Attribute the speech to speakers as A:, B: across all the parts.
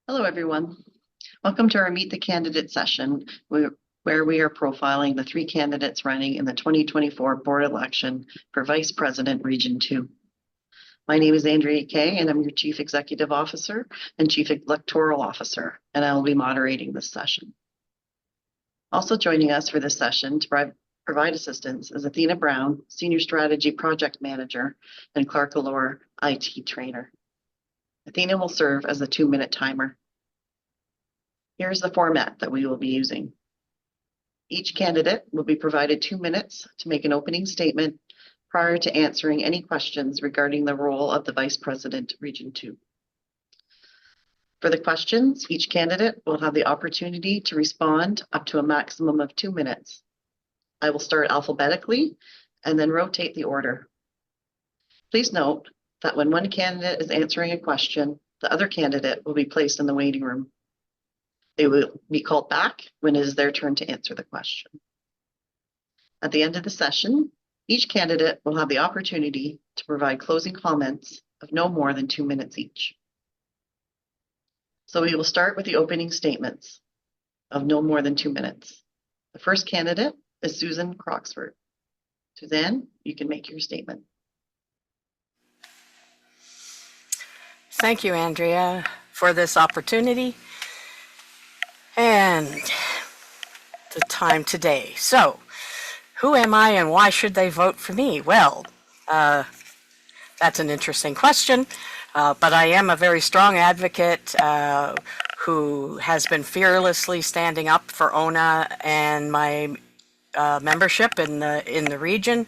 A: Hello, everyone. Welcome to our Meet the Candidate session, where we are profiling the three candidates running in the 2024 board election for Vice President Region 2. My name is Andrea Kay, and I'm your Chief Executive Officer and Chief Electoral Officer, and I will be moderating this session. Also joining us for this session to provide assistance is Athena Brown, Senior Strategy Project Manager, and Clark Allure, IT Trainer. Athena will serve as the 2-minute timer. Here's the format that we will be using. Each candidate will be provided 2 minutes to make an opening statement prior to answering any questions regarding the role of the Vice President Region 2. For the questions, each candidate will have the opportunity to respond up to a maximum of 2 minutes. I will start alphabetically and then rotate the order. Please note that when one candidate is answering a question, the other candidate will be placed in the waiting room. They will be called back when it is their turn to answer the question. At the end of the session, each candidate will have the opportunity to provide closing comments of no more than 2 minutes each. So we will start with the opening statements of no more than 2 minutes. The first candidate is Susan Croxford. Suzanne, you can make your statement.
B: Thank you, Andrea, for this opportunity and the time today. So, who am I and why should they vote for me? Well, that's an interesting question, but I am a very strong advocate who has been fearlessly standing up for ONA and my membership in the region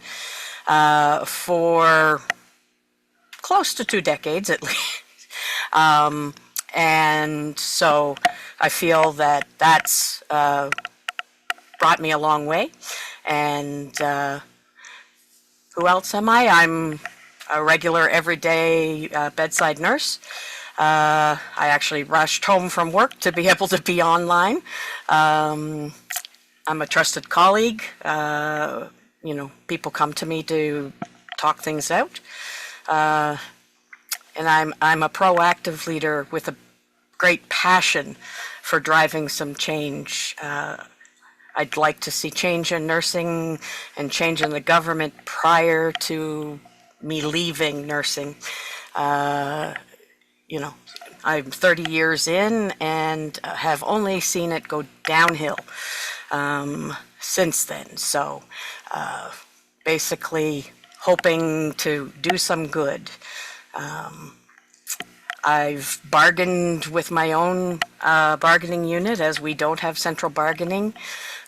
B: for close to 2 decades at least. And so I feel that that's brought me a long way. And who else am I? I'm a regular everyday bedside nurse. I actually rushed home from work to be able to be online. I'm a trusted colleague. People come to me to talk things out. And I'm a proactive leader with a great passion for driving some change. I'd like to see change in nursing and change in the government prior to me leaving nursing. I'm 30 years in and have only seen it go downhill since then. So basically hoping to do some good. I've bargained with my own bargaining unit, as we don't have central bargaining.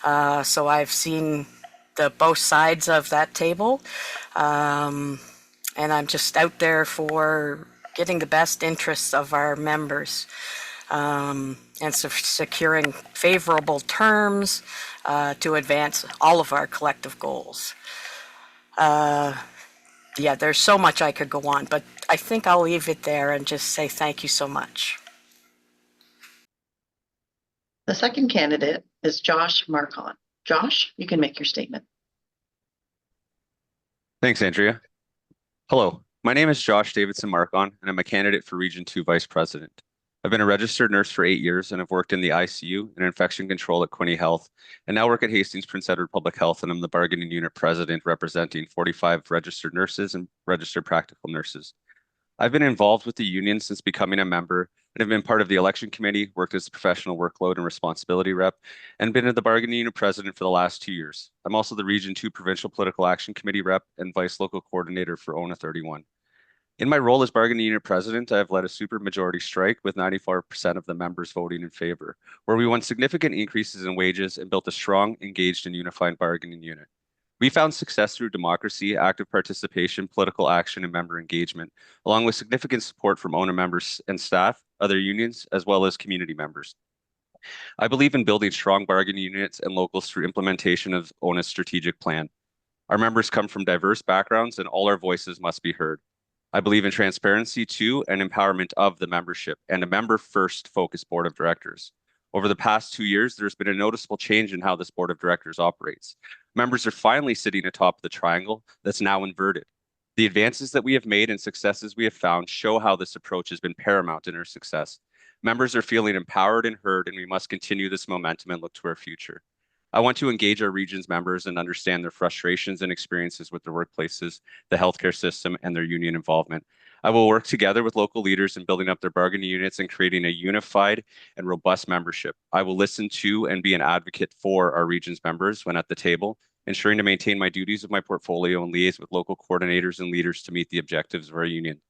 B: So I've seen both sides of that table. And I'm just out there for getting the best interests of our members and securing favorable terms to advance all of our collective goals. Yeah, there's so much I could go on, but I think I'll leave it there and just say thank you so much.
A: The second candidate is Josh Marcon. Josh, you can make your statement.
C: Thanks, Andrea. Hello, my name is Josh Davidson Marcon, and I'm a candidate for Region 2 Vice President. I've been a registered nurse for 8 years, and I've worked in the ICU and infection control at Quinte Health, and now work at Hastings Prince Edward Public Health, and I'm the bargaining unit president representing 45 registered nurses and registered practical nurses. I've been involved with the union since becoming a member, and have been part of the election committee, worked as a professional workload and responsibility rep, and been the bargaining unit president for the last 2 years. I'm also the Region 2 Provincial Political Action Committee rep and vice local coordinator for ONA 31. In my role as bargaining unit president, I have led a supermajority strike with 94% of the members voting in favor, where we won significant increases in wages and built a strong, engaged, and unified bargaining unit. We found success through democracy, active participation, political action, and member engagement, along with significant support from ONA members and staff, other unions, as well as community members. I believe in building strong bargaining units and locals through implementation of ONA's strategic plan. Our members come from diverse backgrounds, and all our voices must be heard. I believe in transparency to and empowerment of the membership and a member-first focused board of directors. Over the past 2 years, there's been a noticeable change in how this board of directors operates. Members are finally sitting atop of the triangle that's now inverted. The advances that we have made and successes we have found show how this approach has been paramount in our success. Members are feeling empowered and heard, and we must continue this momentum and look to our future. I want to engage our region's members and understand their frustrations and experiences with their workplaces, the healthcare system, and their union involvement. I will work together with local leaders in building up their bargaining units and creating a unified and robust membership. I will listen to and be an advocate for our region's members when at the table, ensuring to maintain my duties of my portfolio and liaise with local coordinators and leaders to meet the objectives of our union.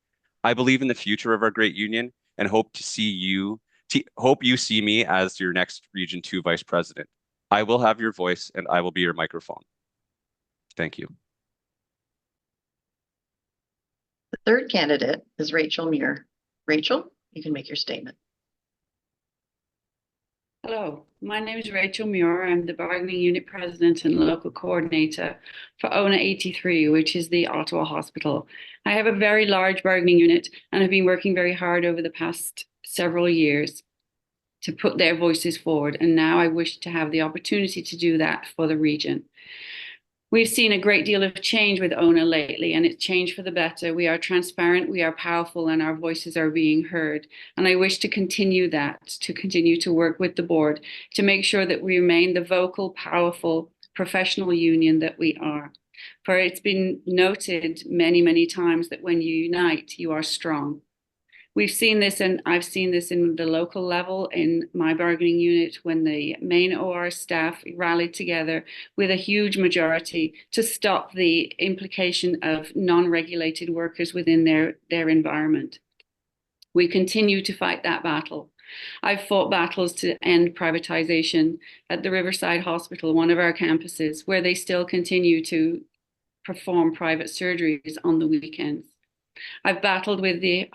C: I believe in the future of our great union and hope you see me as your next Region 2 Vice President. I will have your voice and I will be your microphone. Thank you.
A: The third candidate is Rachel Muir. Rachel, you can make your statement.
D: Hello, my name is Rachel Muir. I'm the bargaining unit president and local coordinator for ONA 83, which is the Ottawa Hospital. I have a very large bargaining unit and have been working very hard over the past several years to put their voices forward. And now I wish to have the opportunity to do that for the region. We've seen a great deal of change with ONA lately, and it's changed for the better. We are transparent, we are powerful, and our voices are being heard. And I wish to continue that, to continue to work with the board to make sure that we remain the vocal, powerful, professional union that we are. For it's been noted many, many times that when you unite, you are strong. We've seen this, and I've seen this in the local level in my bargaining unit when the main OR staff rallied together with a huge majority to stop the implication of non-regulated workers within their environment. We continue to fight that battle. I've fought battles to end privatization at the Riverside Hospital, one of our campuses, where they still continue to perform private surgeries on the weekends. I've battled with the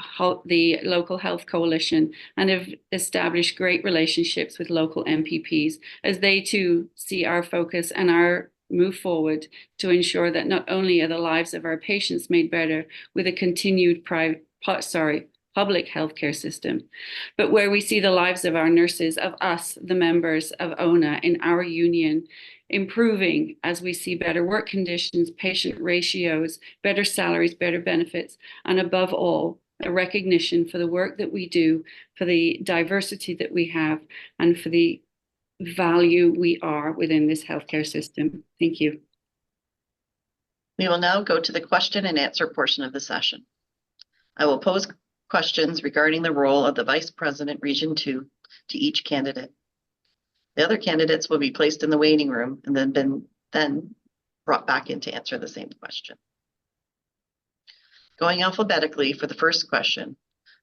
D: local health coalition and have established great relationships with local MPPs as they too see our focus and our move forward to ensure that not only are the lives of our patients made better with a continued public healthcare system, but where we see the lives of our nurses, of us, the members of ONA in our union, improving as we see better work conditions, patient ratios, better salaries, better benefits, and above all, a recognition for the work that we do, for the diversity that we have, and for the value we are within this healthcare system. Thank you.
A: We will now go to the question and answer portion of the session. I will pose questions regarding the role of the Vice President Region 2 to each candidate. The other candidates will be placed in the waiting room and then brought back in to answer the same question. Going alphabetically for the first question,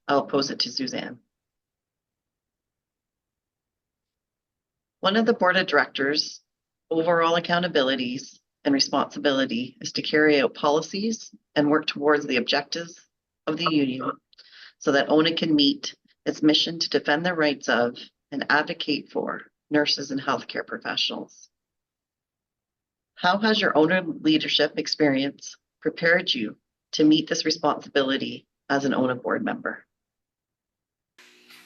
A: I'll pose it to Suzanne. One of the board of directors' overall accountabilities and responsibility is to carry out policies and work towards the objectives of the union so that ONA can meet its mission to defend the rights of and advocate for nurses and healthcare professionals. How has your ONA leadership experience prepared you to meet this responsibility as an ONA board member?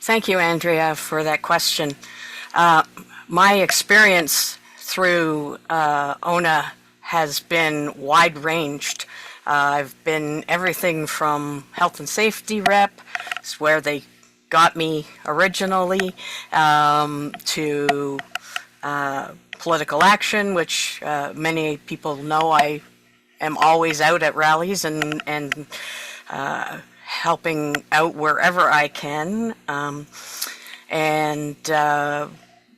B: Thank you, Andrea, for that question. My experience through ONA has been wide-ranged. I've been everything from health and safety rep, where they got me originally, to political action, which many people know I am always out at rallies and helping out wherever I can.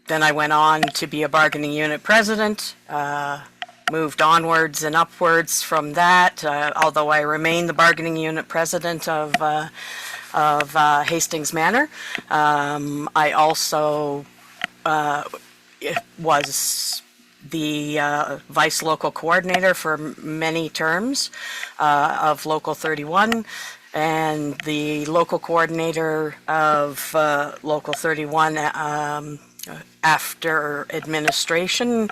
B: Then I went on to be a bargaining unit president, moved onwards and upwards from that, although I remain the bargaining unit president of Hastings Manor. I also was the vice local coordinator for many terms of Local 31, and the local coordinator of Local 31 after administration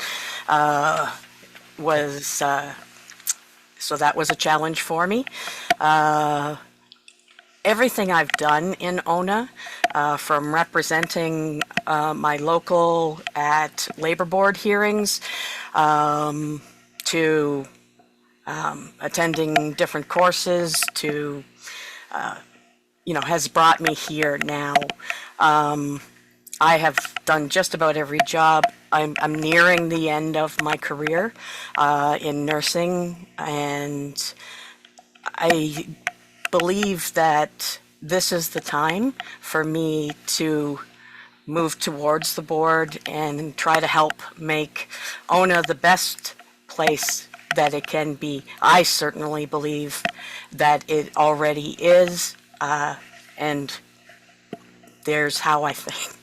B: was, so that was a challenge for me. Everything I've done in ONA, from representing my local at labor board hearings to attending different courses to has brought me here now. I have done just about every job. I'm nearing the end of my career in nursing, and I believe that this is the time for me to move towards the board and try to help make ONA the best place that it can be. I certainly believe that it already is, and there's how I think.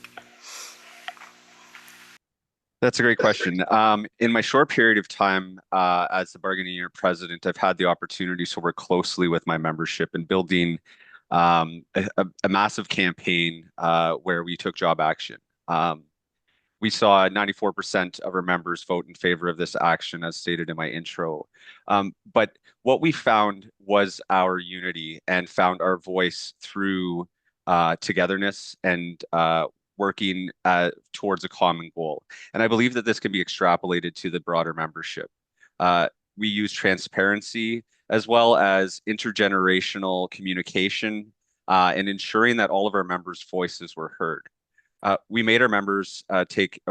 C: That's a great question. In my short period of time as the bargaining unit president, I've had the opportunity to work closely with my membership in building a massive campaign where we took job action. We saw 94% of our members vote in favor of this action, as stated in my intro. But what we found was our unity and found our voice through togetherness and working towards a common goal. And I believe that this can be extrapolated to the broader membership. We use transparency as well as intergenerational communication and ensuring that all of our members' voices were heard. We made our members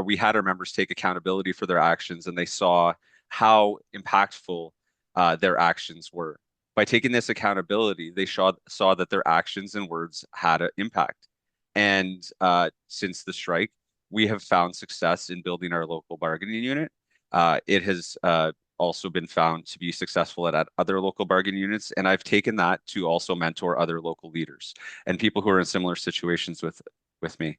C: we had our members take accountability for their actions, and they saw how impactful their actions were. By taking this accountability, they saw that their actions and words had an impact. And since the strike, we have found success in building our local bargaining unit. It has also been found to be successful at other local bargaining units, and I've taken that to also mentor other local leaders and people who are in similar situations with me.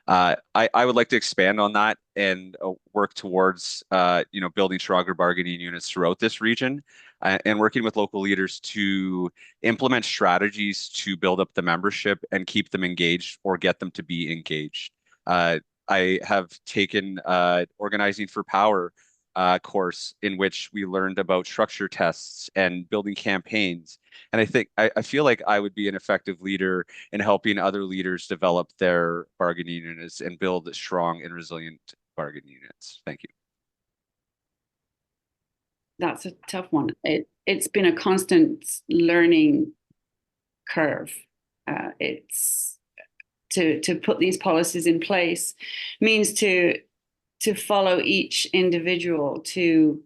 C: I would like to expand on that and work towards building stronger bargaining units throughout this region and working with local leaders to implement strategies to build up the membership and keep them engaged or get them to be engaged. I have taken Organizing for Power course in which we learned about structure tests and building campaigns. And I feel like I would be an effective leader in helping other leaders develop their bargaining units and build strong and resilient bargaining units. Thank you.
D: That's a tough one. It's been a constant learning curve. It's to put these policies in place means to follow each individual, to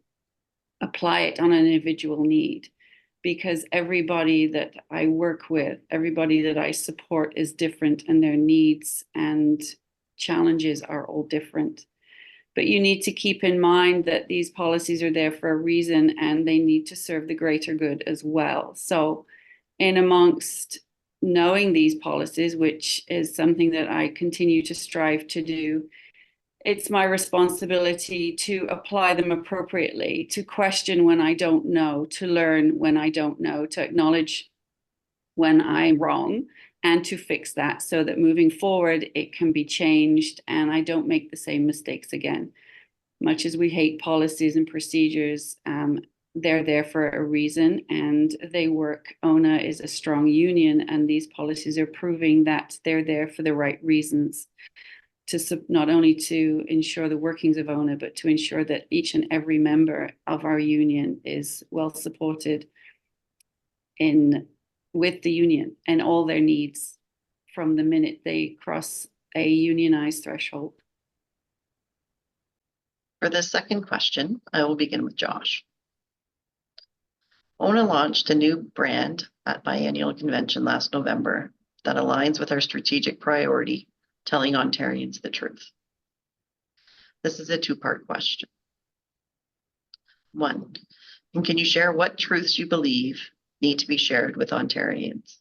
D: apply it on an individual need, because everybody that I work with, everybody that I support is different, and their needs and challenges are all different. But you need to keep in mind that these policies are there for a reason, and they need to serve the greater good as well. So in amongst knowing these policies, which is something that I continue to strive to do, it's my responsibility to apply them appropriately, to question when I don't know, to learn when I don't know, to acknowledge when I'm wrong, and to fix that so that moving forward, it can be changed and I don't make the same mistakes again. Much as we hate policies and procedures, they're there for a reason and they work. ONA is a strong union, and these policies are proving that they're there for the right reasons, to not only to ensure the workings of ONA, but to ensure that each and every member of our union is well supported with the union and all their needs from the minute they cross a unionized threshold.
A: For the second question, I will begin with Josh. ONA launched a new brand at biennial convention last November that aligns with our strategic priority, telling Ontarians the truth. This is a two-part question. One, can you share what truths you believe need to be shared with Ontarians?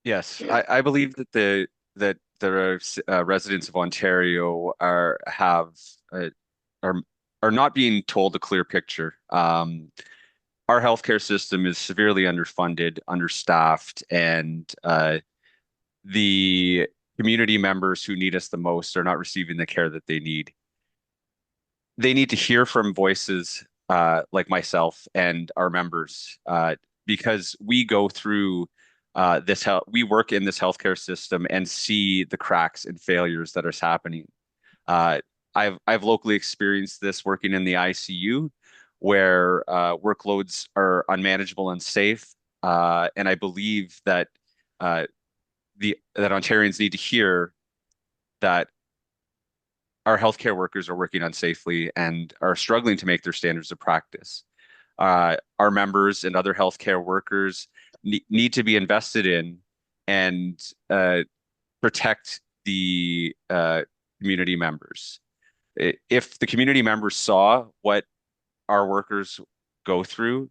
C: Yes, I believe that the residents of Ontario are not being told a clear picture. Our healthcare system is severely underfunded, understaffed, and the community members who need us the most are not receiving the care that they need. They need to hear from voices like myself and our members because we go through we work in this healthcare system and see the cracks and failures that are happening. I've locally experienced this working in the ICU, where workloads are unmanageable and safe, and I believe that that Ontarians need to hear that our healthcare workers are working unsafely and are struggling to make their standards of practice. Our members and other healthcare workers need to be invested in and protect the community members. If the community members saw what our workers go through,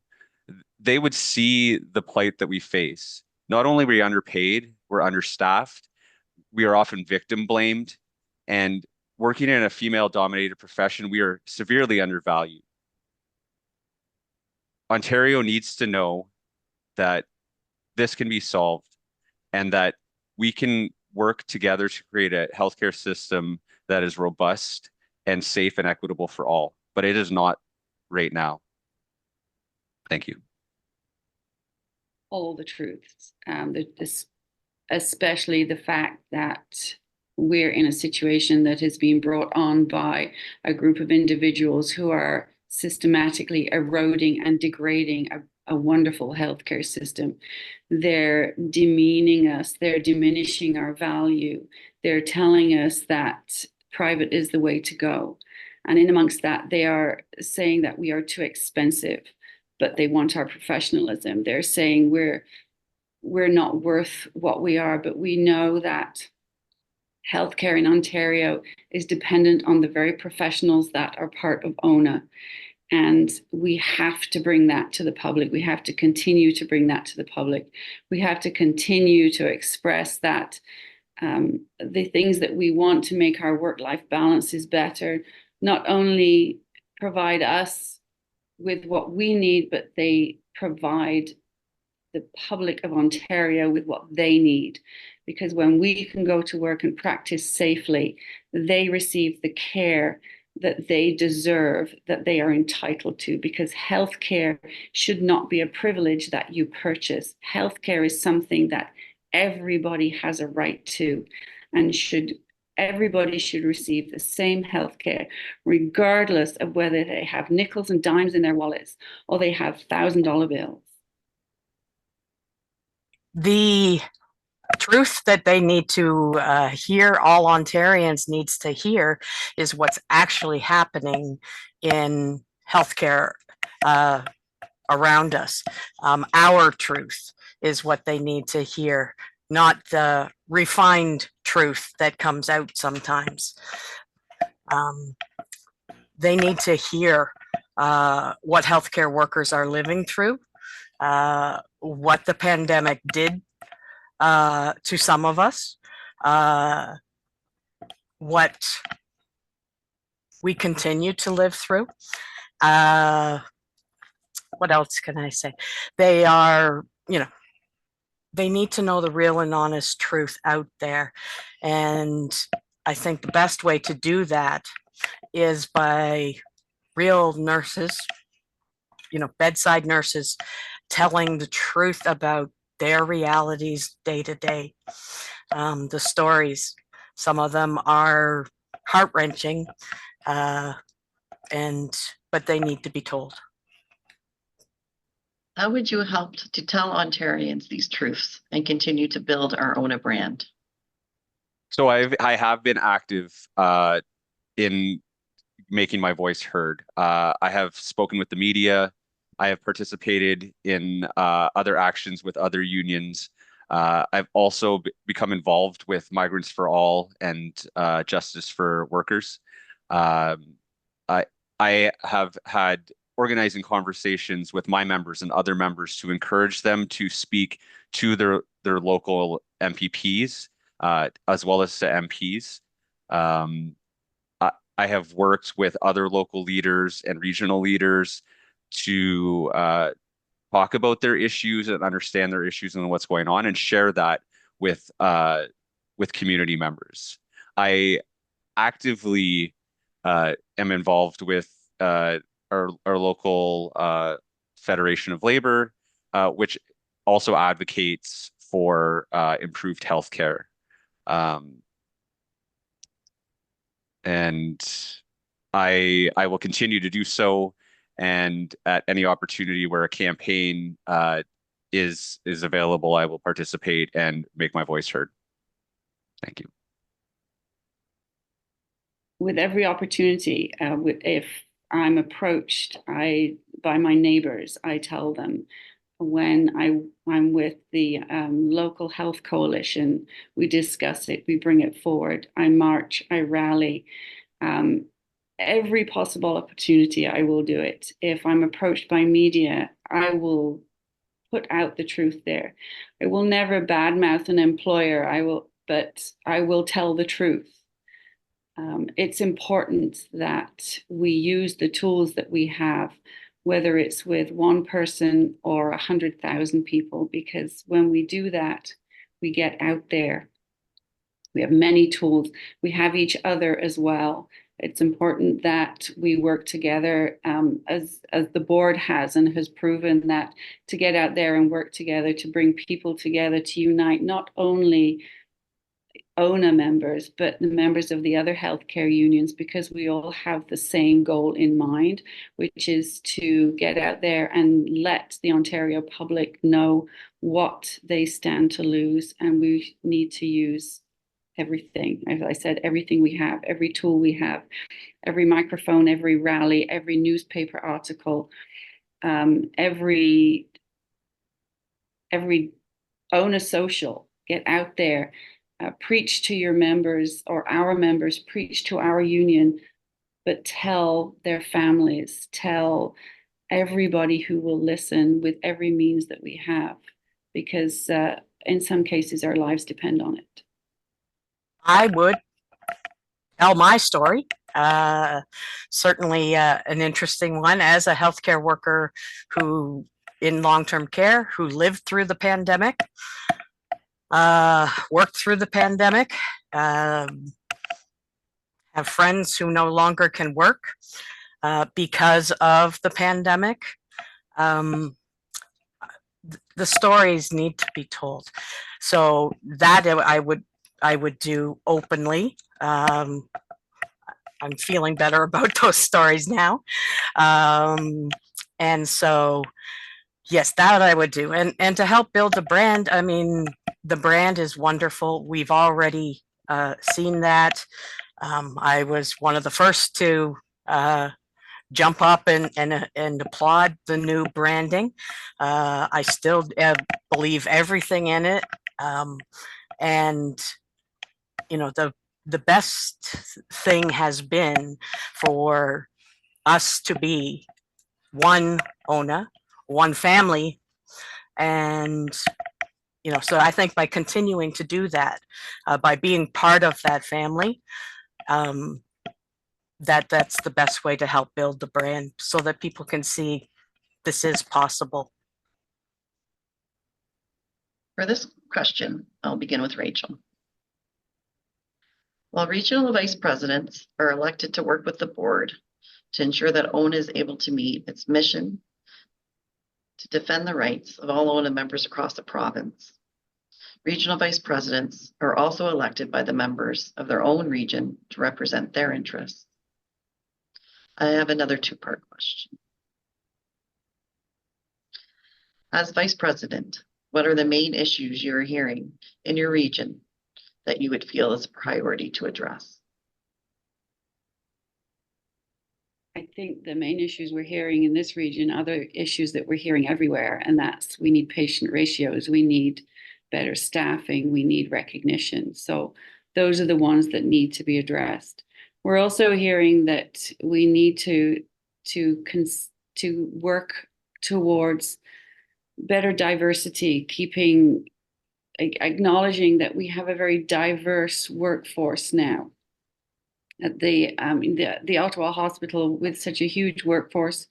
C: they would see the plight that we face. Not only are we underpaid, we're understaffed, we are often victim blamed, and working in a female dominated profession, we are severely undervalued. Ontario needs to know that this can be solved and that we can work together to create a healthcare system that is robust and safe and equitable for all. But it is not right now. Thank you.
D: All the truths, especially the fact that we're in a situation that has been brought on by a group of individuals who are systematically eroding and degrading a wonderful healthcare system. They're demeaning us, they're diminishing our value, they're telling us that private is the way to go. And in amongst that, they are saying that we are too expensive, but they want our professionalism. They're saying we're not worth what we are, but we know that healthcare in Ontario is dependent on the very professionals that are part of ONA. And we have to bring that to the public. We have to continue to bring that to the public. We have to continue to express that the things that we want to make our work-life balances better, not only provide us with what we need, but they provide the public of Ontario with what they need. Because when we can go to work and practice safely, they receive the care that they deserve, that they are entitled to, because healthcare should not be a privilege that you purchase. Healthcare is something that everybody has a right to, and everybody should receive the same healthcare, regardless of whether they have nickels and dimes in their wallets or they have $1,000 bills.
B: The truth that they need to hear, all Ontarians needs to hear, is what's actually happening in healthcare around us. Our truth is what they need to hear, not the refined truth that comes out sometimes. They need to hear what healthcare workers are living through, what the pandemic did to some of us, what we continue to live through. What else can I say? They are, they need to know the real and honest truth out there. And I think the best way to do that is by real nurses, bedside nurses, telling the truth about their realities day to day. The stories, some of them are heart-wrenching, but they need to be told.
A: How would you help to tell Ontarians these truths and continue to build our ONA brand?
C: So I have been active in making my voice heard. I have spoken with the media. I have participated in other actions with other unions. I've also become involved with Migrants for All and Justice for Workers. I have had organizing conversations with my members and other members to encourage them to speak to their local MPPs as well as to MPs. I have worked with other local leaders and regional leaders to talk about their issues and understand their issues and what's going on and share that with community members. I actively am involved with our local Federation of Labor, which also advocates for improved healthcare. And I will continue to do so. And at any opportunity where a campaign is available, I will participate and make my voice heard. Thank you.
D: With every opportunity, if I'm approached by my neighbors, I tell them. When I'm with the local health coalition, we discuss it, we bring it forward. I march, I rally. Every possible opportunity, I will do it. If I'm approached by media, I will put out the truth there. I will never badmouth an employer. But I will tell the truth. It's important that we use the tools that we have, whether it's with one person or 100,000 people, because when we do that, we get out there. We have many tools. We have each other as well. It's important that we work together, as the board has and has proven that, to get out there and work together, to bring people together, to unite not only ONA members, but the members of the other healthcare unions, because we all have the same goal in mind, which is to get out there and let the Ontario public know what they stand to lose. And we need to use everything, as I said, everything we have, every tool we have, every microphone, every rally, every newspaper article, every ONA social, get out there. Preach to your members, or our members, preach to our union, but tell their families, tell everybody who will listen with every means that we have, because in some cases our lives depend on it.
B: I would tell my story. Certainly an interesting one as a healthcare worker who in long-term care, who lived through the pandemic, worked through the pandemic, have friends who no longer can work because of the pandemic. The stories need to be told. So that I would do openly. I'm feeling better about those stories now. And so, yes, that I would do. And to help build the brand, I mean, the brand is wonderful. We've already seen that. I was one of the first to jump up and applaud the new branding. I still believe everything in it. And, you know, the best thing has been for us to be one ONA, one family. And, you know, so I think by continuing to do that, by being part of that family, that's the best way to help build the brand so that people can see this is possible.
A: For this question, I'll begin with Rachel. While regional vice presidents are elected to work with the board to ensure that ONA is able to meet its mission to defend the rights of all ONA members across the province, regional vice presidents are also elected by the members of their own region to represent their interests. I have another two-part question. As vice president, what are the main issues you're hearing in your region that you would feel is a priority to address?
D: I think the main issues we're hearing in this region, other issues that we're hearing everywhere, and that's we need patient ratios, we need better staffing, we need recognition. So those are the ones that need to be addressed. We're also hearing that we need to work towards better diversity, acknowledging that we have a very diverse workforce now. At the Ottawa Hospital, with such a huge workforce,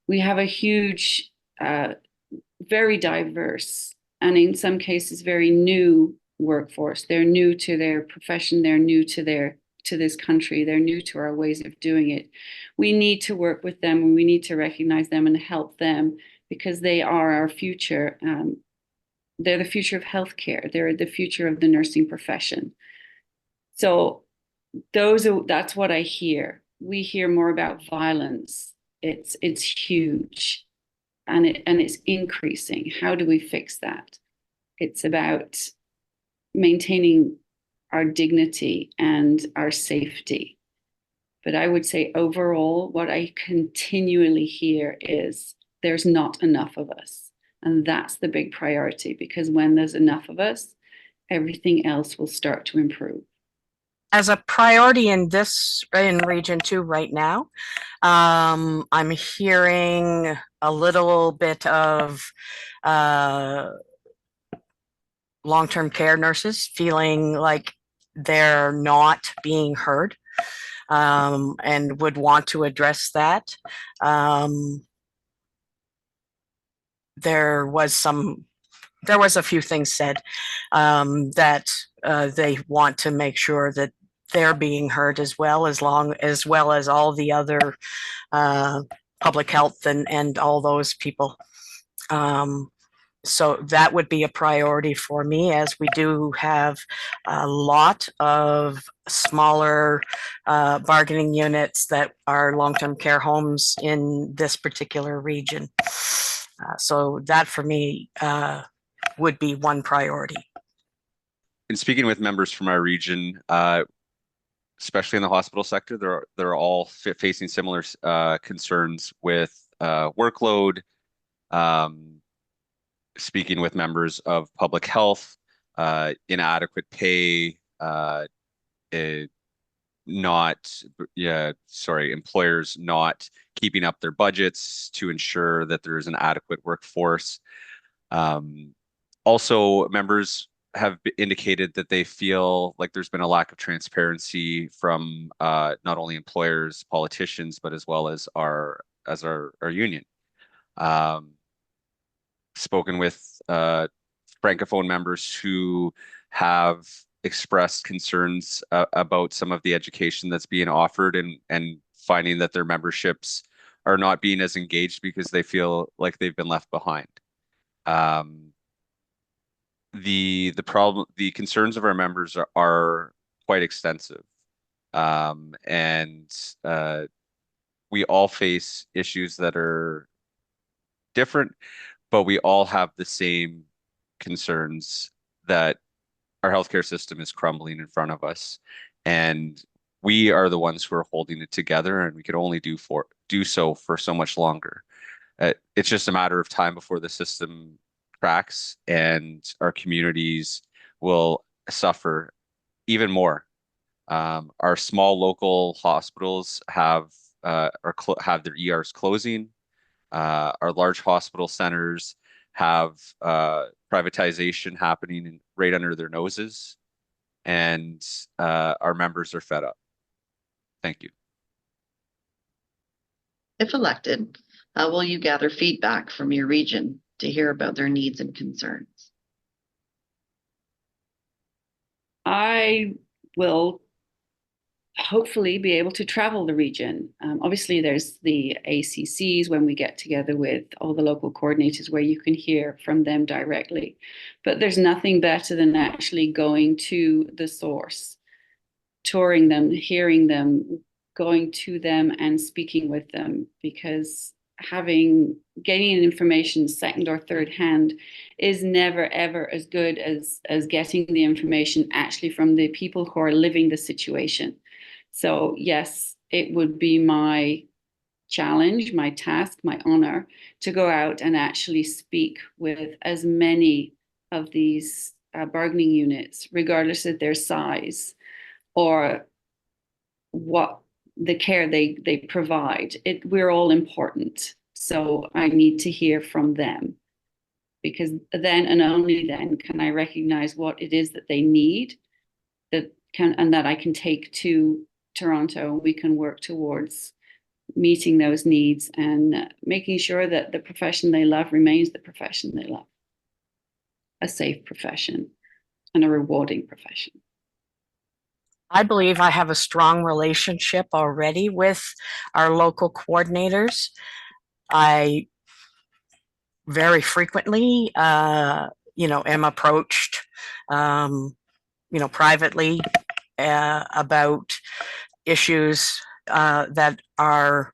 D: we have a huge, very diverse, and in some cases very new workforce. They're new to their profession. They're new to this country. They're new to our ways of doing it. We need to work with them, and we need to recognize them and help them, because they are our future. They're the future of healthcare. They're the future of the nursing profession. So that's what I hear. We hear more about violence. It's huge. and it's increasing. How do we fix that? It's about maintaining our dignity and our safety. But I would say overall, what I continually hear is there's not enough of us. And that's the big priority, because when there's enough of us, everything else will start to improve.
B: As a priority in Region 2 right now, I'm hearing a little bit of long-term care nurses feeling like they're not being heard, and would want to address that. There was a few things said that they want to make sure that they're being heard as well as all the other public health and all those people. So that would be a priority for me, as we do have a lot of smaller bargaining units that are long-term care homes in this particular region. So that for me would be one priority.
C: In speaking with members from our region, especially in the hospital sector, they're all facing similar concerns with workload. Speaking with members of public health, inadequate pay, employers not keeping up their budgets to ensure that there is an adequate workforce. Also, members have indicated that they feel like there's been a lack of transparency from not only employers, politicians, but as well as our union. Spoken with Francophone members who have expressed concerns about some of the education that's being offered, and finding that their memberships are not being as engaged because they feel like they've been left behind. The concerns of our members are quite extensive, and we all face issues that are different, but we all have the same concerns that our healthcare system is crumbling in front of us, and we are the ones who are holding it together, and we can only do so for so much longer. It's just a matter of time before the system cracks and our communities will suffer even more. Our small local hospitals have their ERs closing. Our large hospital centers have privatization happening right under their noses, and our members are fed up. Thank you.
A: If elected, how will you gather feedback from your region to hear about their needs and concerns?
D: I will hopefully be able to travel the region. Obviously, there's the ACCs when we get together with all the local coordinators where you can hear from them directly. But there's nothing better than actually going to the source, touring them, hearing them, going to them and speaking with them, because gaining information second or third hand is never ever as good as getting the information actually from the people who are living the situation. So yes, it would be my challenge, my task, my honor to go out and actually speak with as many of these bargaining units, regardless of their size or what the care they provide. We're all important. So I need to hear from them, because then and only then can I recognize what it is that they need and that I can take to Toronto. We can work towards meeting those needs and making sure that the profession they love remains the profession they love. A safe profession and a rewarding profession.
B: I believe I have a strong relationship already with our local coordinators. I very frequently, am approached, privately about issues that are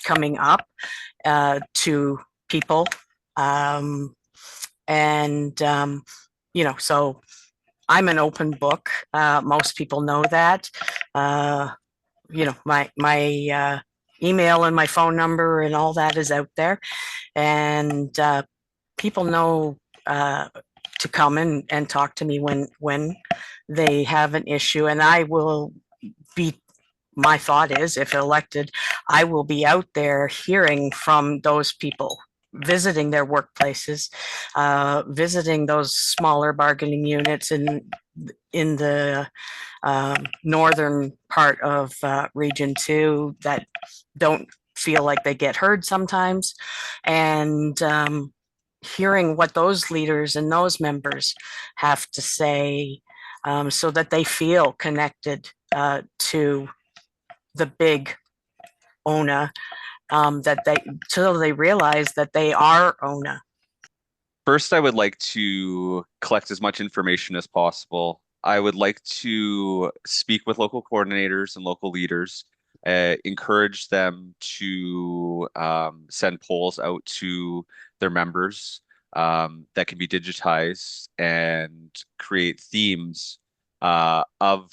B: coming up to people. So I'm an open book. Most people know that. My email and my phone number and all that is out there. And people know to come and talk to me when they have an issue. And I will be, my thought is, if elected, I will be out there hearing from those people, visiting their workplaces, visiting those smaller bargaining units in the northern part of Region 2 that don't feel like they get heard sometimes, and hearing what those leaders and those members have to say, so that they feel connected to the big ONA, so they realize that they are ONA.
C: First, I would like to collect as much information as possible. I would like to speak with local coordinators and local leaders, encourage them to send polls out to their members that can be digitized, and create themes of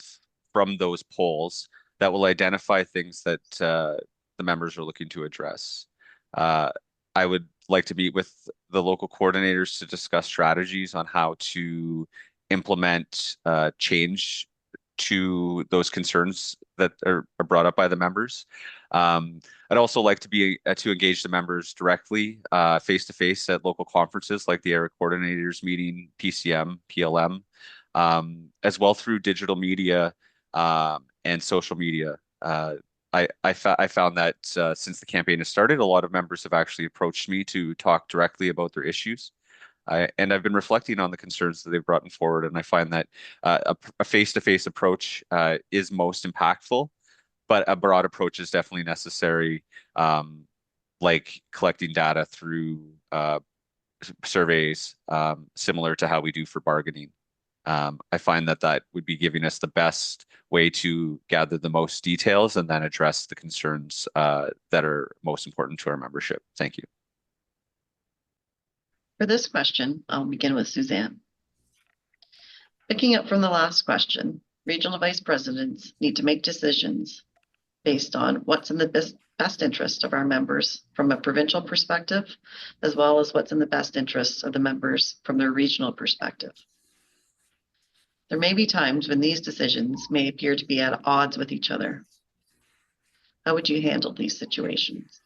C: from those polls that will identify things that the members are looking to address. I would like to meet with the local coordinators to discuss strategies on how to implement change to those concerns that are brought up by the members. I'd also like to be to engage the members directly, face to face at local conferences like the area coordinators meeting, PCM, PLM, as well through digital media and social media. I found that since the campaign has started, a lot of members have actually approached me to talk directly about their issues. And I've been reflecting on the concerns that they've brought forward, and I find that a face-to-face approach is most impactful, but a broad approach is definitely necessary, like collecting data through surveys, similar to how we do for bargaining. I find that that would be giving us the best way to gather the most details and then address the concerns that are most important to our membership. Thank you.
A: For this question, I'll begin with Suzanne. Picking up from the last question, regional vice presidents need to make decisions based on what's in the best interest of our members from a provincial perspective, as well as what's in the best interest of the members from their regional perspective. There may be times when these decisions may appear to be at odds with each other. How would you handle these situations?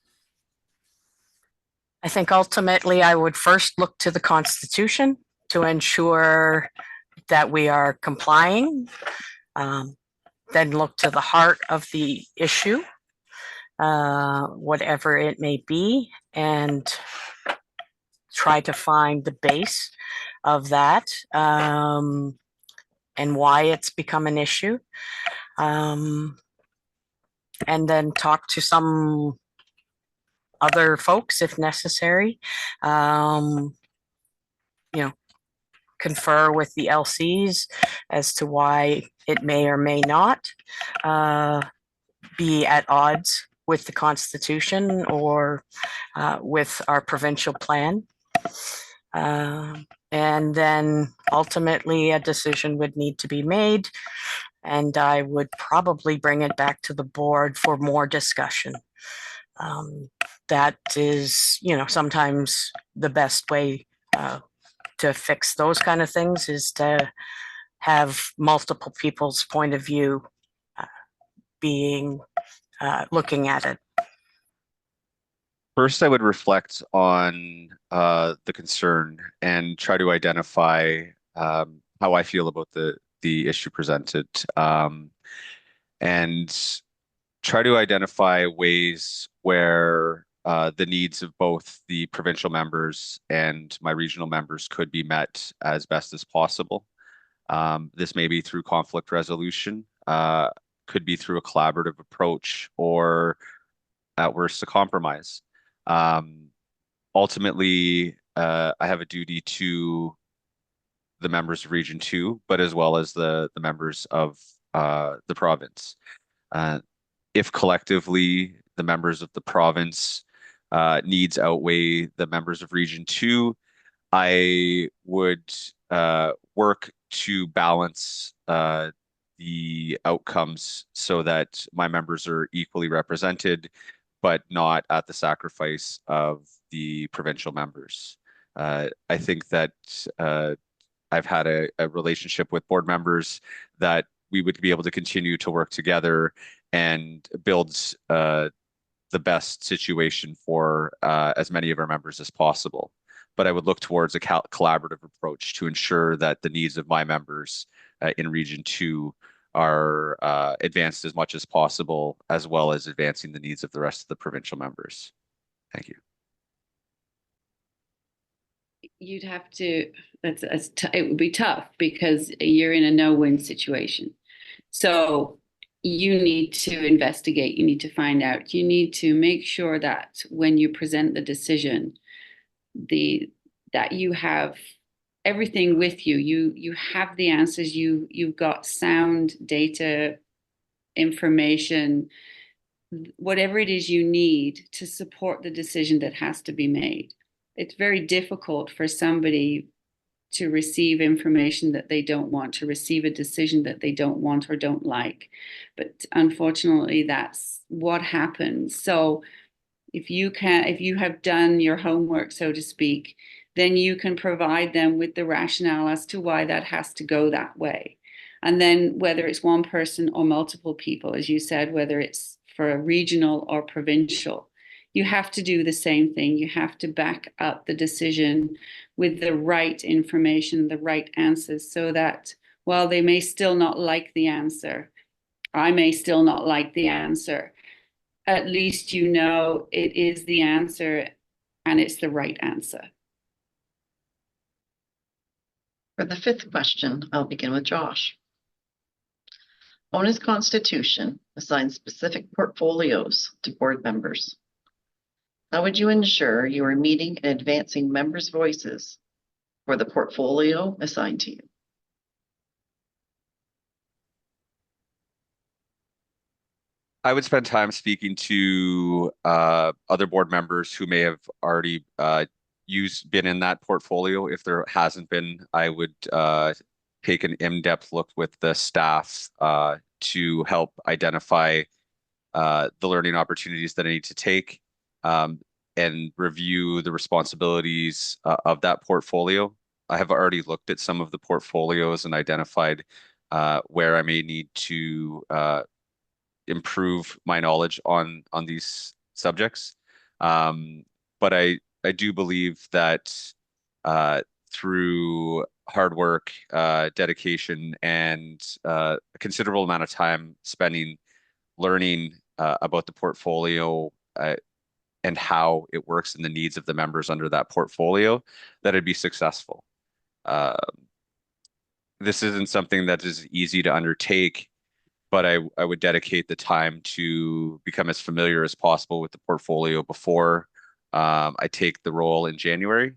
B: I think ultimately I would first look to the Constitution to ensure that we are complying, then look to the heart of the issue, whatever it may be, and try to find the base of that, and why it's become an issue. And then talk to some other folks if necessary. Confer with the LCs as to why it may or may not be at odds with the Constitution or with our provincial plan. And then ultimately a decision would need to be made, and I would probably bring it back to the board for more discussion. That is, sometimes the best way to fix those kind of things is to have multiple people's point of view being looking at it.
C: First, I would reflect on the concern and try to identify how I feel about the issue presented, and try to identify ways where the needs of both the provincial members and my regional members could be met as best as possible. This may be through conflict resolution, could be through a collaborative approach, or at worst, a compromise. Ultimately, I have a duty to the members of Region 2, but as well as the members of the province. If collectively the members of the province needs outweigh the members of Region 2, I would work to balance the outcomes so that my members are equally represented, but not at the sacrifice of the provincial members. I think that I've had a relationship with board members that we would be able to continue to work together and build the best situation for as many of our members as possible. But I would look towards a collaborative approach to ensure that the needs of my members in Region 2 are advanced as much as possible, as well as advancing the needs of the rest of the provincial members. Thank you.
D: You'd have to, it would be tough because you're in a no-win situation. So you need to investigate, you need to find out, you need to make sure that when you present the decision, that you have everything with you. You have the answers, you've got sound data, information, whatever it is you need to support the decision that has to be made. It's very difficult for somebody to receive information that they don't want, to receive a decision that they don't want or don't like. But unfortunately, that's what happens. So if you have done your homework, so to speak, then you can provide them with the rationale as to why that has to go that way. And then whether it's one person or multiple people, as you said, whether it's for a regional or provincial, you have to do the same thing. You have to back up the decision with the right information, the right answers, so that while they may still not like the answer, I may still not like the answer, at least you know it is the answer and it's the right answer.
A: For the fifth question, I'll begin with Josh. ONA's constitution assigns specific portfolios to board members. How would you ensure you are meeting and advancing members' voices for the portfolio assigned to you?
C: I would spend time speaking to other board members who may have already been in that portfolio. If there hasn't been, I would take an in-depth look with the staff to help identify the learning opportunities that I need to take and review the responsibilities of that portfolio. I have already looked at some of the portfolios and identified where I may need to improve my knowledge on these subjects. But I do believe that through hard work, dedication, and a considerable amount of time spending learning about the portfolio and how it works and the needs of the members under that portfolio, that I'd be successful. This isn't something that is easy to undertake, but I would dedicate the time to become as familiar as possible with the portfolio before I take the role in January,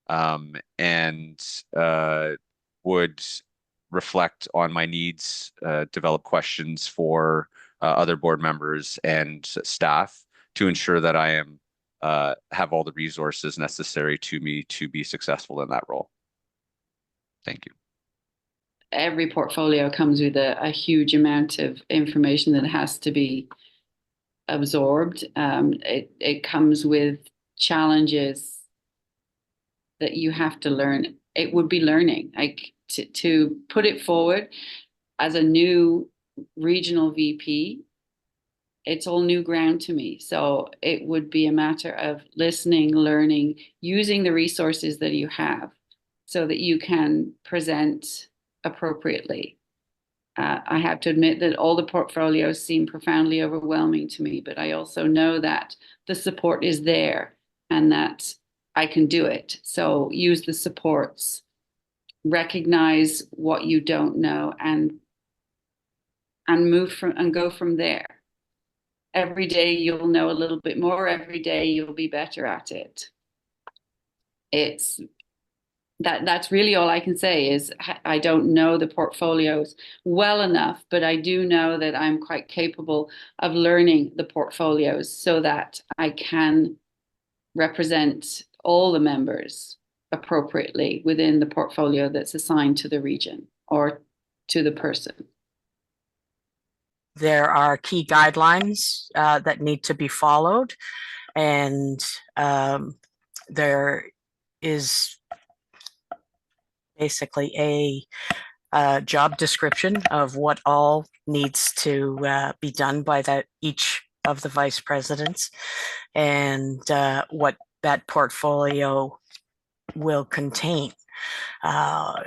C: and would reflect on my needs, develop questions for other board members and staff to ensure that I am have all the resources necessary to me to be successful in that role. Thank you.
D: Every portfolio comes with a huge amount of information that has to be absorbed. It comes with challenges that you have to learn. It would be learning, like to put it forward as a new regional VP. It's all new ground to me. So it would be a matter of listening, learning, using the resources that you have so that you can present appropriately. I have to admit that all the portfolios seem profoundly overwhelming to me, but I also know that the support is there and that I can do it. So use the supports, recognize what you don't know, and move from and go from there. Every day you'll know a little bit more. Every day you'll be better at it. that's really all I can say is I don't know the portfolios well enough, but I do know that I'm quite capable of learning the portfolios so that I can represent all the members appropriately within the portfolio that's assigned to the region or to the person.
B: There are key guidelines that need to be followed, and there is basically a job description of what all needs to be done by each of the vice presidents, and what that portfolio will contain.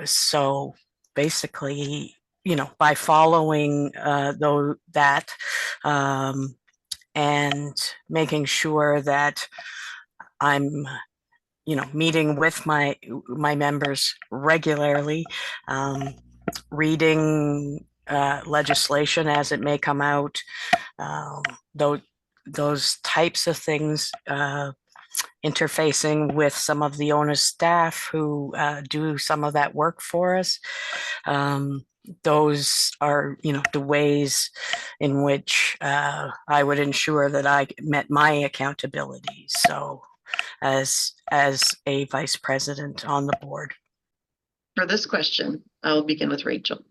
B: So basically, by following that and making sure that I'm meeting with my members regularly, reading legislation as it may come out, those types of things, interfacing with some of the ONA staff who do some of that work for us. Those are, the ways in which I would ensure that I met my accountability. So as a vice president on the board.
A: For this question, I will begin with Rachel.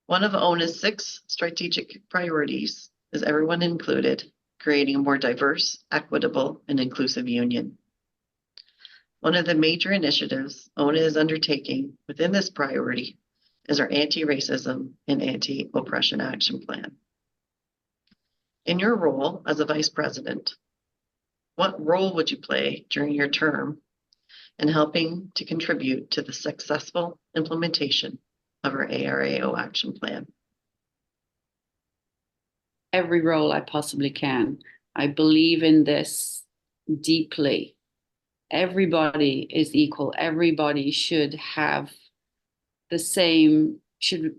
A: One of ONA's 6 strategic priorities is everyone included, creating a more diverse, equitable, and inclusive union. One of the major initiatives ONA is undertaking within this priority is our anti-racism and anti-oppression action plan. In your role as a vice president, what role would you play during your term in helping to contribute to the successful implementation of our ARAO action plan?
D: Every role I possibly can. I believe in this deeply. Everybody is equal. Everybody should have the same, should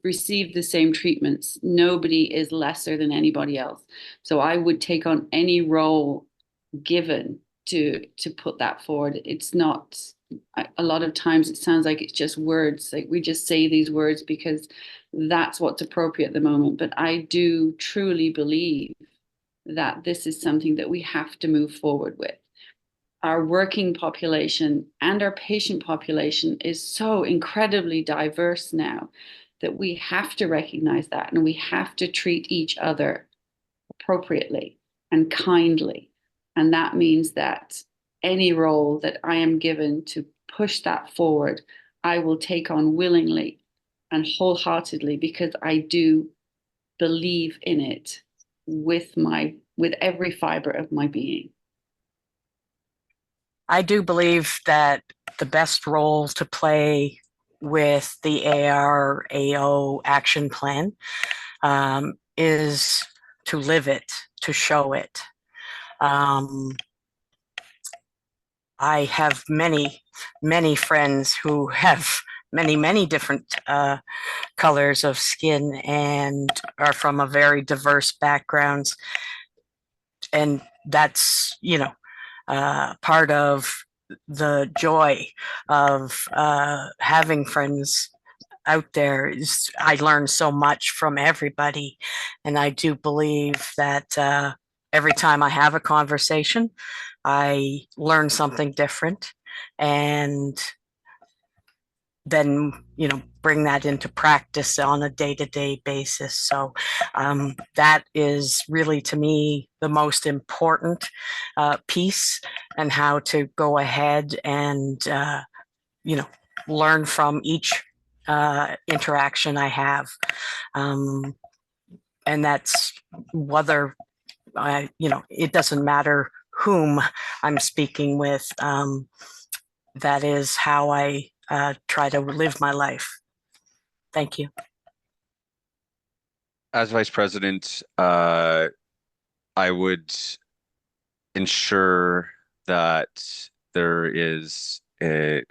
D: receive the same treatments. Nobody is lesser than anybody else. So I would take on any role given to put that forward. It's not, a lot of times it sounds like it's just words, like we just say these words because that's what's appropriate at the moment. But I do truly believe that this is something that we have to move forward with. Our working population and our patient population is so incredibly diverse now that we have to recognize that, and we have to treat each other appropriately and kindly. And that means that any role that I am given to push that forward, I will take on willingly and wholeheartedly, because I do believe in it with every fiber of my being.
B: I do believe that the best role to play with the ARAO action plan is to live it, to show it. I have many, many friends who have many different colors of skin and are from a very diverse backgrounds. And that's, part of the joy of having friends out there is I learn so much from everybody. And I do believe that every time I have a conversation, I learn something different, and then bring that into practice on a day-to-day basis. So that is really, to me, the most important piece, and how to go ahead and learn from each interaction I have, and that's whether it doesn't matter whom I'm speaking with. That is how I try to live my life. Thank you.
C: As vice president, I would ensure that there is a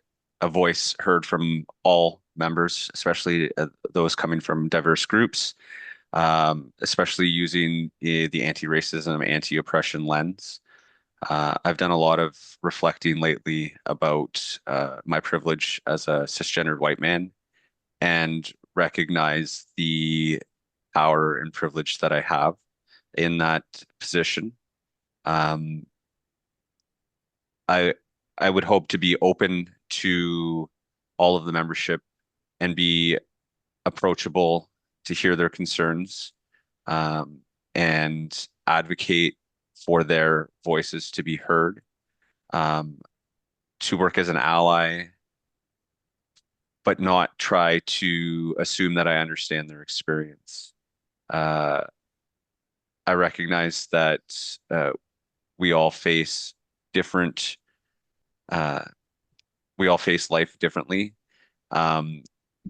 C: voice heard from all members, especially those coming from diverse groups, especially using the anti-racism, anti-oppression lens. I've done a lot of reflecting lately about my privilege as a cisgendered white man and recognize the power and privilege that I have in that position. Um, I I would hope to be open to all of the membership and be approachable to hear their concerns, um, and advocate for their voices to be heard, um, to work as an ally, but not try to assume that I understand their experience. Uh, I recognize that we all face different, uh, we all face life differently, um,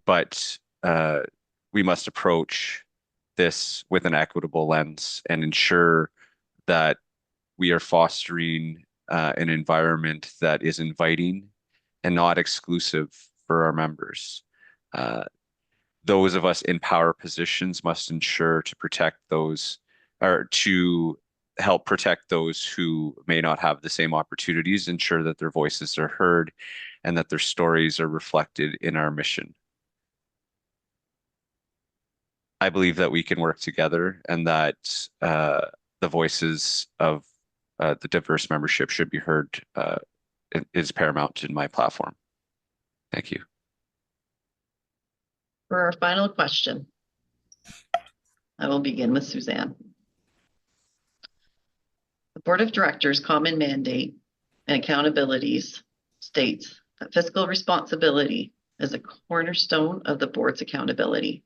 C: but we must approach this with an equitable lens and ensure that we are fostering an environment that is inviting and not exclusive for our members. Uh, those of us in power positions must ensure to protect those, or to help protect those who may not have the same opportunities, ensure that their voices are heard and that their stories are reflected in our mission. I believe that we can work together and that the voices of the diverse membership should be heard, is paramount in my platform. Thank you.
A: For our final question, I will begin with Suzanne. The Board of Directors' common mandate and accountabilities states that fiscal responsibility is a cornerstone of the board's accountability.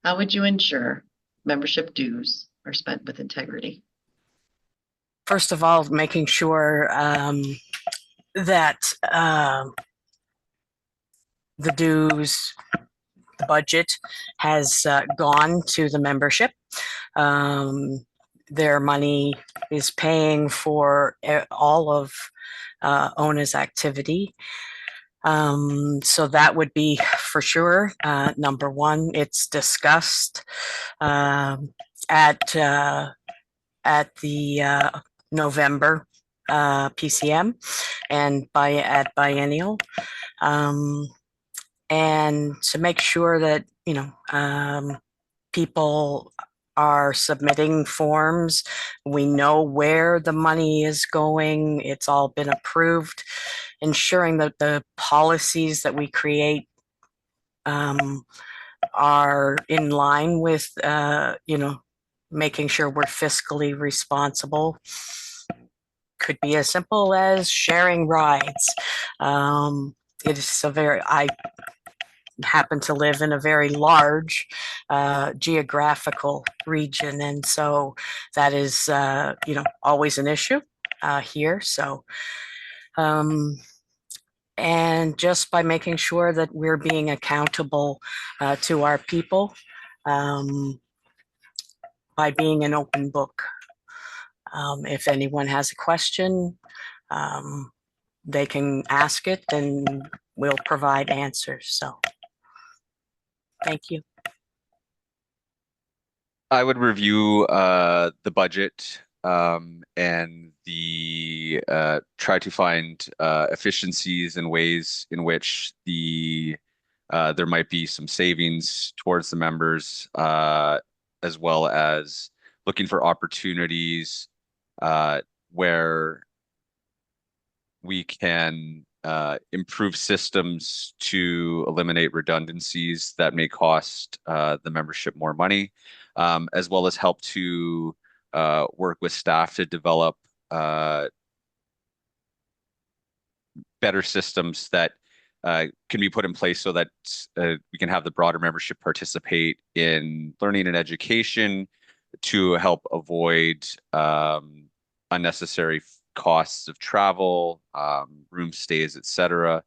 A: How would you ensure membership dues are spent with integrity?
B: First of all, making sure that the dues, the budget has gone to the membership. Their money is paying for all of ONA's activity. So that would be for sure. Number one, it's discussed at the November PCM and at biennial, and to make sure that people are submitting forms. We know where the money is going. It's all been approved. Ensuring that the policies that we create are in line with, making sure we're fiscally responsible. Could be as simple as sharing rides. It is I happen to live in a very large geographical region, and so that is always an issue here. So and just by making sure that we're being accountable to our people, by being an open book. If anyone has a question, they can ask it and we'll provide answers. So thank you.
C: I would review the budget, and try to find efficiencies and ways in which there might be some savings towards the members, as well as looking for opportunities where we can improve systems to eliminate redundancies that may cost the membership more money, as well as help to work with staff to develop better systems that can be put in place so that we can have the broader membership participate in learning and education to help avoid unnecessary costs of travel, room stays, etc.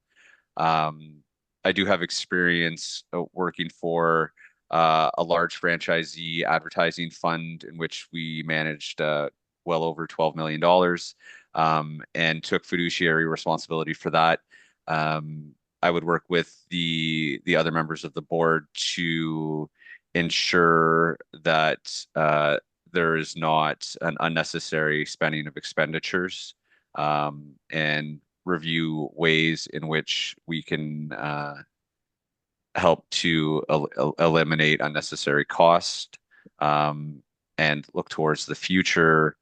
C: I do have experience working for a large franchisee advertising fund in which we managed well over $12 million, and took fiduciary responsibility for that. I would work with the other members of the board to ensure that there is not an unnecessary spending of expenditures, and review ways in which we can help to eliminate unnecessary cost, and look towards the future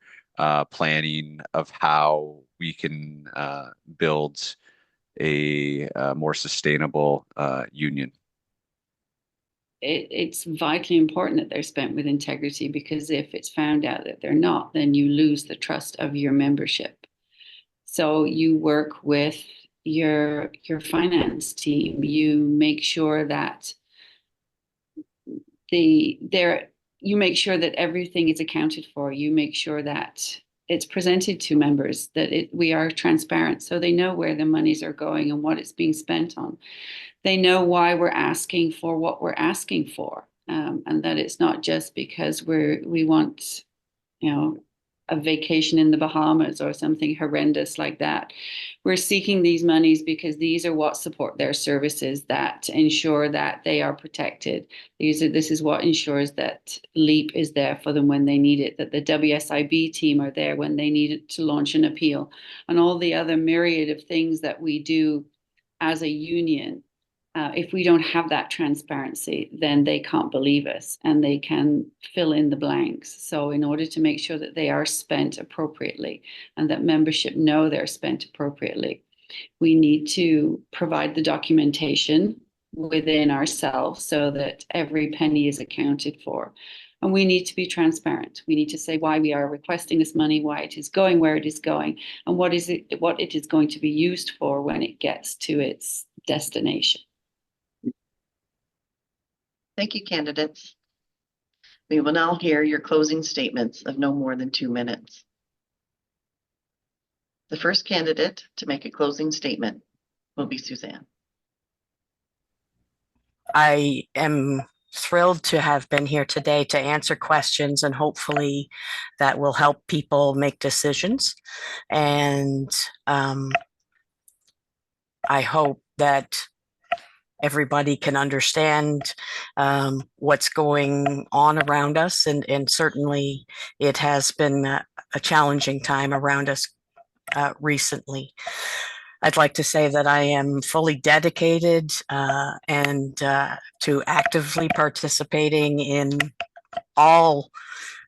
C: planning of how we can build a more sustainable union.
D: It's vitally important that they're spent with integrity, because if it's found out that they're not, then you lose the trust of your membership. So you work with your finance team. You make sure that you make sure that everything is accounted for. You make sure that it's presented to members, that we are transparent, so they know where the monies are going and what it's being spent on. They know why we're asking for what we're asking for, and that it's not just because we want, a vacation in the Bahamas or something horrendous like that. We're seeking these monies because these are what support their services, that ensure that they are protected. This is what ensures that LEAP is there for them when they need it, that the WSIB team are there when they need it to launch an appeal, and all the other myriad of things that we do as a union. If we don't have that transparency, then they can't believe us and they can fill in the blanks. So in order to make sure that they are spent appropriately and that membership know they're spent appropriately, we need to provide the documentation within ourselves so that every penny is accounted for. And we need to be transparent. We need to say why we are requesting this money, why it is going where it is going, and what it is going to be used for when it gets to its destination.
A: Thank you, candidates. We will now hear your closing statements of no more than 2 minutes. The first candidate to make a closing statement will be Suzanne.
B: I am thrilled to have been here today to answer questions, and hopefully that will help people make decisions. And I hope that everybody can understand what's going on around us. And certainly it has been a challenging time around us recently. I'd like to say that I am fully dedicated and to actively participating in all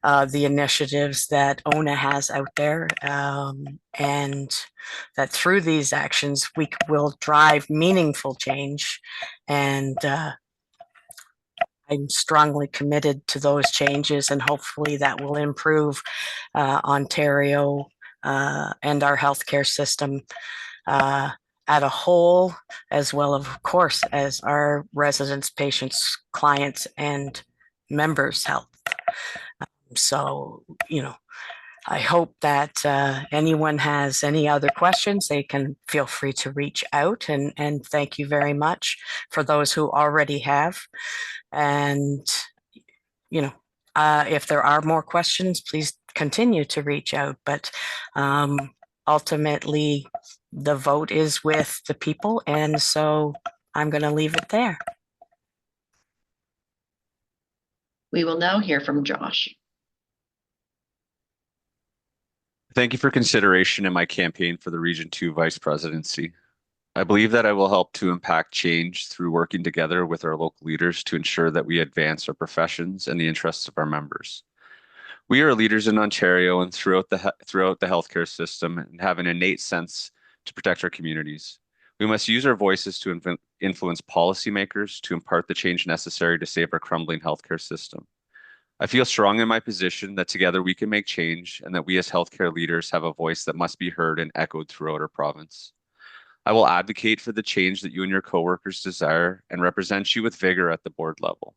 B: the initiatives that ONA has out there, and that through these actions we will drive meaningful change. And I'm strongly committed to those changes, and hopefully that will improve Ontario and our healthcare system at a whole, as well, of course, as our residents, patients, clients, and members' health. So, I hope that anyone has any other questions, they can feel free to reach out, and thank you very much for those who already have. And, if there are more questions, please continue to reach out. But ultimately, the vote is with the people, and so I'm going to leave it there.
A: We will now hear from Josh.
C: Thank you for consideration in my campaign for the Region 2 Vice Presidency. I believe that I will help to impact change through working together with our local leaders to ensure that we advance our professions and the interests of our members. We are leaders in Ontario and throughout the healthcare system, and have an innate sense to protect our communities. We must use our voices to influence policymakers to impart the change necessary to save our crumbling healthcare system. I feel strong in my position that together we can make change, and that we as healthcare leaders have a voice that must be heard and echoed throughout our province. I will advocate for the change that you and your coworkers desire and represent you with vigor at the board level.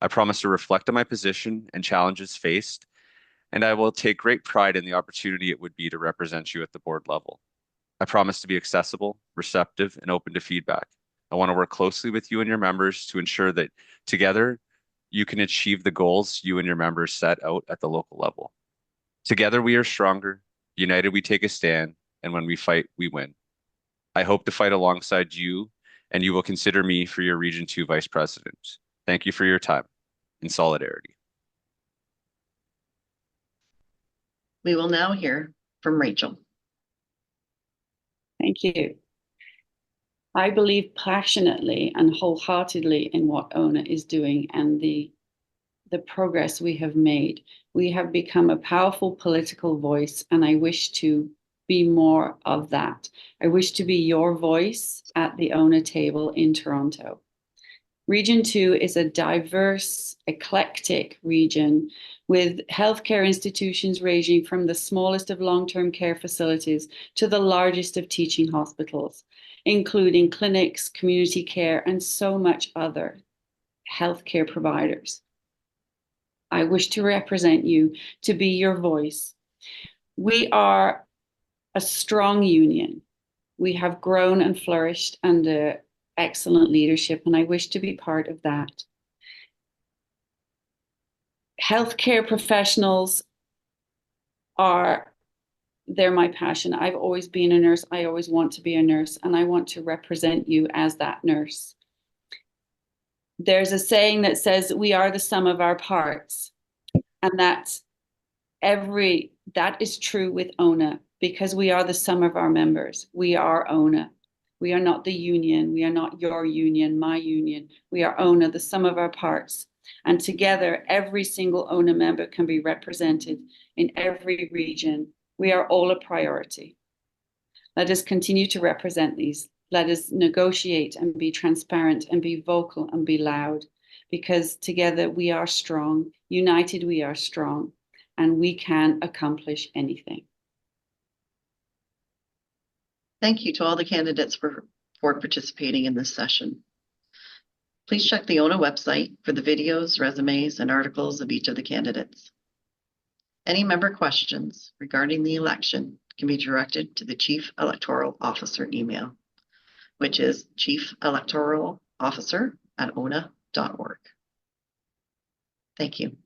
C: I promise to reflect on my position and challenges faced, and I will take great pride in the opportunity it would be to represent you at the board level. I promise to be accessible, receptive, and open to feedback. I want to work closely with you and your members to ensure that together you can achieve the goals you and your members set out at the local level. Together we are stronger, united we take a stand, and when we fight, we win. I hope to fight alongside you, and you will consider me for your Region 2 Vice President. Thank you for your time. In solidarity.
A: We will now hear from Rachel.
D: Thank you. I believe passionately and wholeheartedly in what ONA is doing and the progress we have made. We have become a powerful political voice, and I wish to be more of that. I wish to be your voice at the ONA table in Toronto. Region 2 is a diverse, eclectic region with healthcare institutions ranging from the smallest of long-term care facilities to the largest of teaching hospitals, including clinics, community care, and so much other healthcare providers. I wish to represent you, to be your voice. We are a strong union. We have grown and flourished under excellent leadership, and I wish to be part of that. Healthcare professionals they're my passion. I've always been a nurse. I always want to be a nurse, and I want to represent you as that nurse. There's a saying that says we are the sum of our parts, and that is true with ONA, because we are the sum of our members. We are ONA. We are not the union. We are not your union, my union. We are ONA, the sum of our parts. And together, every single ONA member can be represented in every region. We are all a priority. Let us continue to represent these. Let us negotiate and be transparent and be vocal and be loud, because together we are strong. United, we are strong, and we can accomplish anything.
A: Thank you to all the candidates for participating in this session. Please check the ONA website for the videos, resumes, and articles of each of the candidates. Any member questions regarding the election can be directed to the Chief Electoral Officer email, which is chiefelectoralofficer@ona.org. Thank you.